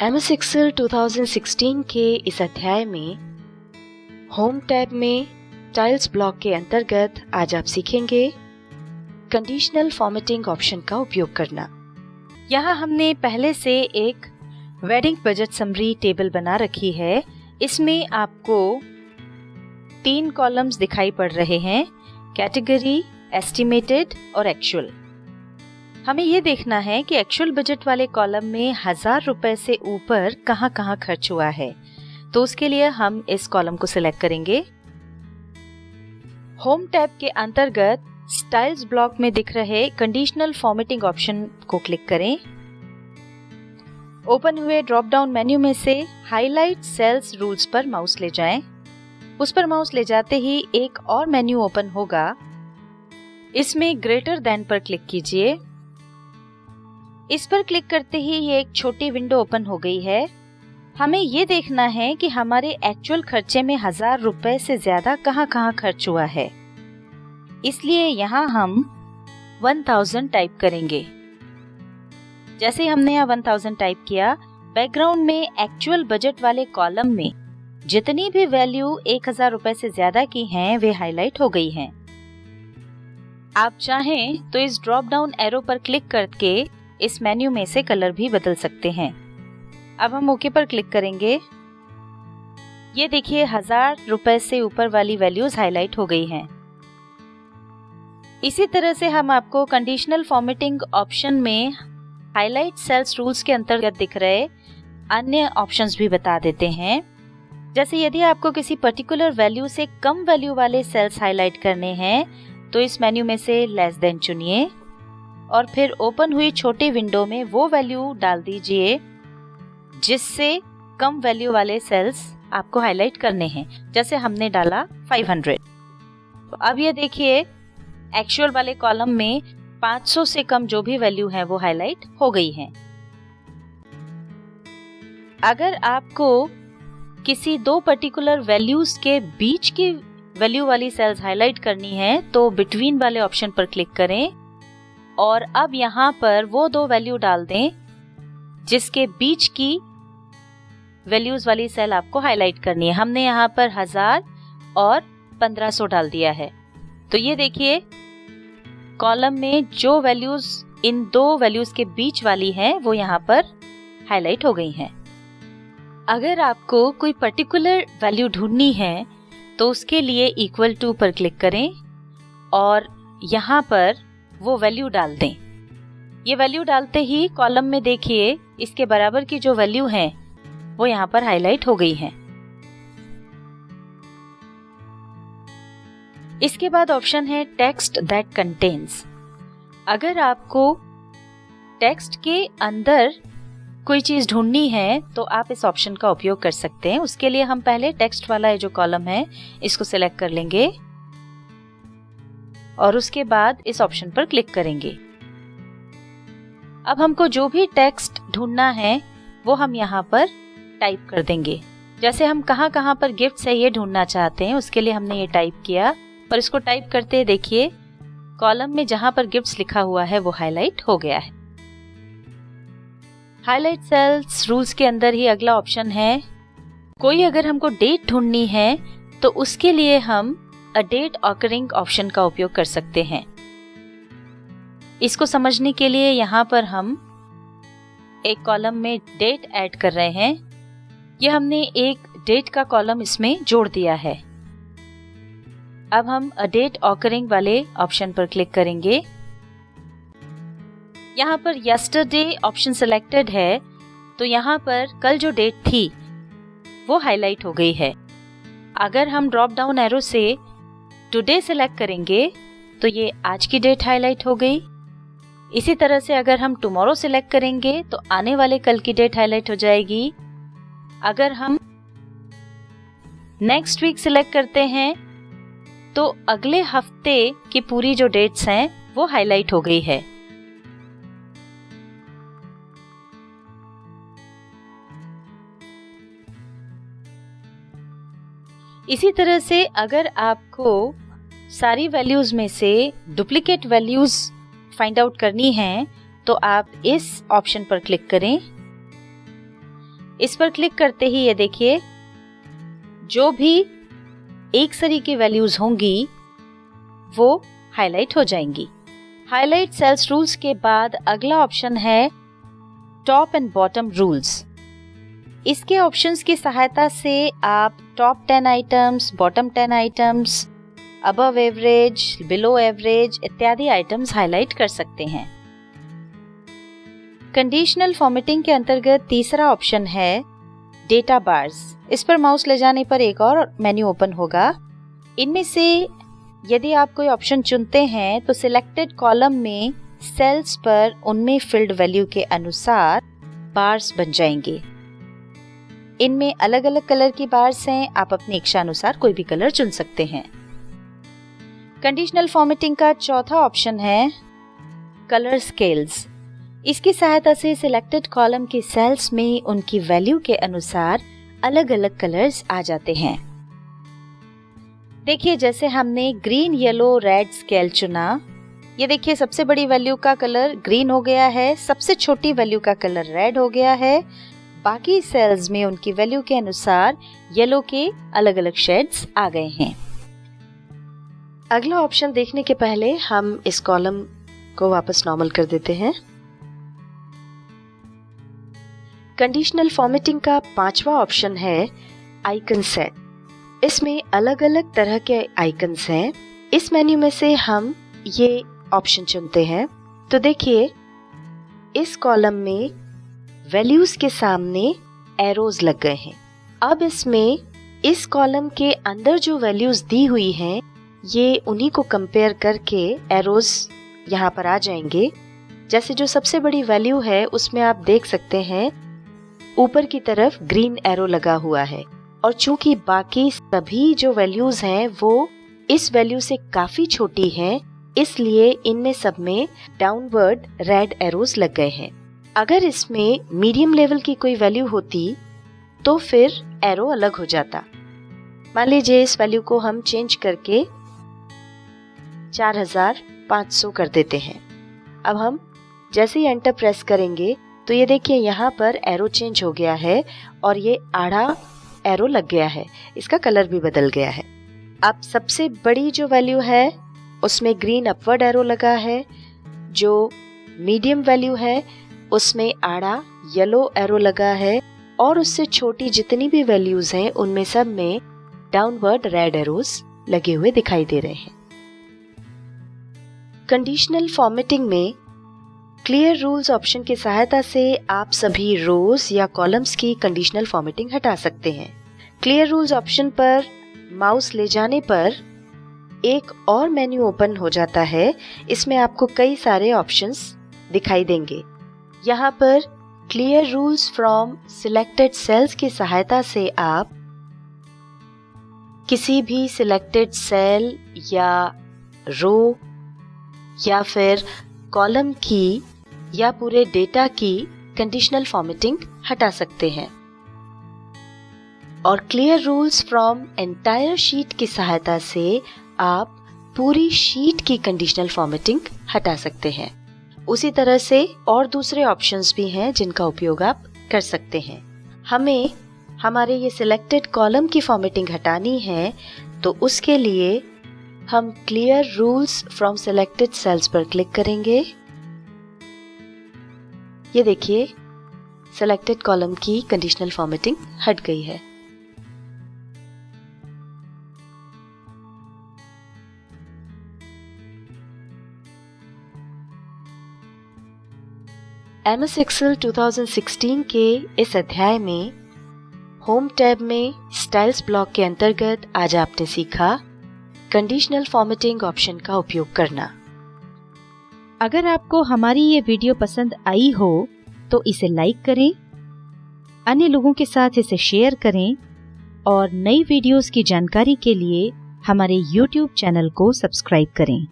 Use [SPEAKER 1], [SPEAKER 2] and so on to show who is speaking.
[SPEAKER 1] MS Excel 2016 के इस अध्याय में होम टैब में टाइल्स ब्लॉक के अंतर्गत आज आप सीखेंगे कंडीशनल फॉर्मेटिंग ऑप्शन का उपयोग करना। यहाँ हमने पहले से एक वेडिंग बजट समरी टेबल बना रखी है। इसमें आपको 3 कॉलम्स दिखाई पड़ रहे हैं, कैटेगरी, एस्टिमेटेड और एक्चुअल। हमें ये देखना है कि एक्चुअल बजट वाले कॉलम में 1000 रुपए से ऊपर कहाँ कहाँ खर्च हुआ है, तो उसके लिए हम इस कॉलम को सिलेक्ट करेंगे। होम टैब के अंतर्गत स्टाइल्स ब्लॉक में दिख रहे कंडीशनल फॉर्मेटिंग ऑप्शन को क्लिक करें। ओपन हुए ड्रॉप डाउन मेन्यू में से हाईलाइट सेल्स रूल्स पर माउस ले जाएं। उस पर माउस ले जाते ही एक और मेन्यू ओपन होगा। इसमें ग्रेटर देन पर क्लिक कीजिए। इस पर क्लिक करते ही ये एक छोटी विंडो ओपन हो गई है। हमें ये देखना है कि हमारे एक्चुअल खर्चे में 1000 रुपए से ज्यादा कहाँ कहाँ खर्च हुआ है, इसलिए यहाँ हम 1000 टाइप करेंगे। जैसे ही हमने यहाँ 1000 टाइप किया, बैकग्राउंड में एक्चुअल बजट वाले कॉलम में जितनी भी वैल्यू 1000 रुपए से ज्यादा की हैं वे हाईलाइट हो गई हैं। आप चाहें तो इस ड्रॉप डाउन एरो पर क्लिक करके इस मेन्यू में से कलर भी बदल सकते हैं। अब हम ओके पर क्लिक करेंगे। ये देखिए 1000 रुपए से ऊपर वाली वैल्यूज हाईलाइट हो गई हैं। इसी तरह से हम आपको कंडीशनल फॉर्मेटिंग ऑप्शन में हाईलाइट सेल्स रूल्स के अंतर्गत दिख रहे अन्य ऑप्शंस भी बता देते हैं। जैसे यदि आपको किसी पर्टिकुलर वैल्यू से कम वैल्यू वाले सेल्स हाईलाइट करने हैं तो इस मेन्यू में से लेस देन चुनिए और फिर ओपन हुई छोटी विंडो में वो वैल्यू डाल दीजिए जिससे कम वैल्यू वाले सेल्स आपको हाईलाइट करने हैं। जैसे हमने डाला 500। तो अब ये देखिए एक्चुअल वाले कॉलम में 500 से कम जो भी वैल्यू है वो हाईलाइट हो गई है। अगर आपको किसी 2 पर्टिकुलर वैल्यूज के बीच की वैल्यू वाली सेल्स हाईलाइट करनी है तो बिटवीन वाले ऑप्शन पर क्लिक करें और अब यहाँ पर वो 2 वैल्यू डाल दें जिसके बीच की वैल्यूज वाली सेल आपको हाईलाइट करनी है। हमने यहाँ पर 1000 और 1500 डाल दिया है। तो ये देखिए कॉलम में जो वैल्यूज इन 2 वैल्यूज के बीच वाली हैं वो यहाँ पर हाईलाइट हो गई हैं। अगर आपको कोई पर्टिकुलर वैल्यू ढूंढनी है तो उसके लिए इक्वल टू पर क्लिक करें और यहाँ पर वो वैल्यू डाल दें। ये वैल्यू डालते ही कॉलम में देखिए इसके बराबर की जो वैल्यू है वो यहाँ पर हाईलाइट हो गई है। इसके बाद ऑप्शन है टेक्स्ट दैट कंटेन्स। अगर आपको टेक्स्ट के अंदर कोई चीज ढूंढनी है तो आप इस ऑप्शन का उपयोग कर सकते हैं। उसके लिए हम पहले टेक्स्ट वाला ये जो कॉलम है इसको सिलेक्ट कर लेंगे और उसके बाद इस ऑप्शन पर क्लिक करेंगे। अब हमको जो भी टेक्स्ट ढूंढना है वो हम यहाँ पर टाइप कर देंगे। जैसे हम कहाँ कहाँ पर गिफ्ट्स है ये ढूंढना चाहते हैं, उसके लिए हमने ये टाइप किया और इसको टाइप करते देखिए कॉलम में जहाँ पर गिफ्ट्स लिखा हुआ है वो हाईलाइट हो गया है। हाईलाइट सेल्स रूल्स के अंदर ही अगला ऑप्शन है कोई अगर हमको डेट ढूंढनी है तो उसके लिए हम अ डेट ऑकरिंग ऑप्शन का उपयोग कर सकते हैं। इसको समझने के लिए यहाँ पर हम एक कॉलम में डेट ऐड कर रहे हैं। ये हमने एक डेट का कॉलम इसमें जोड़ दिया है। अब हम अ डेट ऑकरिंग वाले ऑप्शन पर क्लिक करेंगे। यहाँ पर यस्टरडे ऑप्शन सिलेक्टेड है तो यहाँ पर कल जो डेट थी वो हाईलाइट हो गई है। अगर हम ड्रॉप डाउन एरो से टुडे सिलेक्ट करेंगे तो ये आज की डेट हाईलाइट हो गई। इसी तरह से अगर हम टुमारो सिलेक्ट करेंगे तो आने वाले कल की डेट हाईलाइट हो जाएगी। अगर हम नेक्स्ट वीक सिलेक्ट करते हैं तो अगले हफ्ते की पूरी जो डेट्स हैं वो हाईलाइट हो गई है। इसी तरह से अगर आपको सारी वैल्यूज में से डुप्लीकेट वैल्यूज फाइंड आउट करनी है तो आप इस ऑप्शन पर क्लिक करें। इस पर क्लिक करते ही ये देखिए जो भी एक सरी की वैल्यूज होंगी वो हाईलाइट हो जाएंगी। हाईलाइट सेल्स रूल्स के बाद अगला ऑप्शन है टॉप एंड बॉटम रूल्स। इसके ऑप्शंस की सहायता से आप top 10 items, bottom 10 items, above average, below average इत्यादि आइटम्स हाईलाइट कर सकते हैं। कंडीशनल फॉर्मेटिंग के अंतर्गत तीसरा ऑप्शन है डेटा बार्स। इस पर माउस ले जाने पर एक और मेन्यू ओपन होगा। इनमें से यदि आप कोई ऑप्शन चुनते हैं तो सिलेक्टेड कॉलम में सेल्स पर उनमें फिल्ड वैल्यू के अनुसार बार्स बन जाएंगे। इनमें अलग अलग कलर की बार्स हैं, आप अपनी इच्छा अनुसार कोई भी कलर चुन सकते हैं। कंडीशनल फॉर्मेटिंग का चौथा ऑप्शन है कलर स्केल्स। इसकी सहायता से सिलेक्टेड कॉलम के सेल्स में उनकी वैल्यू के अनुसार अलग अलग कलर्स आ जाते हैं। देखिए जैसे हमने ग्रीन, येलो, रेड स्केल चुना, ये देखिए सबसे बड़ी वैल्यू का कलर ग्रीन हो गया है, सबसे छोटी वैल्यू का कलर रेड हो गया है। बाकी सेल्स में उनकी वैल्यू के अनुसार येलो के अलग अलग शेड्स आ गए हैं।
[SPEAKER 2] अगला ऑप्शन देखने के पहले हम इस कॉलम को वापस नॉर्मल कर देते हैं। कंडीशनल फॉर्मेटिंग का पांचवा ऑप्शन है आइकन सेट। इसमें अलग अलग तरह के आइकन्स हैं। इस मेन्यू में से हम ये ऑप्शन चुनते हैं तो देखिए इस कॉलम में वैल्यूज के सामने एरोज लग गए हैं। अब इसमें इस कॉलम के अंदर जो वैल्यूज दी हुई हैं ये उन्हीं को कंपेयर करके एरोज यहाँ पर आ जाएंगे। जैसे जो सबसे बड़ी वैल्यू है उसमें आप देख सकते हैं ऊपर की तरफ ग्रीन एरो लगा हुआ है, और चूंकि बाकी सभी जो वैल्यूज हैं वो इस वैल्यू से काफी छोटी हैं, इसलिए इनमें सब में डाउनवर्ड रेड एरोज लग गए हैं। अगर इसमें मीडियम लेवल की कोई वैल्यू होती तो फिर एरो अलग हो जाता। मान लीजिए इस वैल्यू को हम चेंज करके 4500 कर देते हैं। अब हम जैसे ही एंटर प्रेस करेंगे तो ये देखिए यहाँ पर एरो चेंज हो गया है और ये आधा एरो लग गया है, इसका कलर भी बदल गया है। अब सबसे बड़ी जो वैल्यू है उसमें ग्रीन अपवर्ड एरो लगा है, जो मीडियम वैल्यू है उसमें आधा येलो एरो लगा है, और उससे छोटी जितनी भी वैल्यूज हैं उनमें सब में डाउनवर्ड रेड एरोज लगे हुए दिखाई दे रहे हैं। कंडीशनल फॉर्मेटिंग में क्लियर रूल्स ऑप्शन की सहायता से आप सभी रोज या कॉलम्स की कंडीशनल फॉर्मेटिंग हटा सकते हैं। क्लियर रूल्स ऑप्शन पर माउस ले जाने पर एक और मेन्यू ओपन हो जाता है। इसमें आपको कई सारे ऑप्शंस दिखाई देंगे। यहाँ पर clear rules from selected cells की सहायता से आप किसी भी सिलेक्टेड सेल या रो या फिर कॉलम की या पूरे डेटा की कंडीशनल फॉर्मेटिंग हटा सकते हैं। और clear rules from entire sheet की सहायता से आप पूरी शीट की कंडीशनल फॉर्मेटिंग हटा सकते हैं। उसी तरह से और दूसरे ऑप्शंस भी हैं जिनका उपयोग आप कर सकते हैं। हमें हमारे ये सिलेक्टेड कॉलम की फॉर्मेटिंग हटानी है तो उसके लिए हम clear rules from selected cells पर क्लिक करेंगे। ये देखिए सिलेक्टेड कॉलम की कंडीशनल फॉर्मेटिंग हट गई है। MS Excel 2016 के इस अध्याय में होम टैब में स्टाइल्स ब्लॉक के अंतर्गत आज आपने सीखा कंडीशनल फॉर्मेटिंग ऑप्शन का उपयोग करना।
[SPEAKER 1] अगर आपको हमारी ये वीडियो पसंद आई हो तो इसे लाइक करें, अन्य लोगों के साथ इसे शेयर करें और नई वीडियोस की जानकारी के लिए हमारे YouTube चैनल को सब्सक्राइब करें।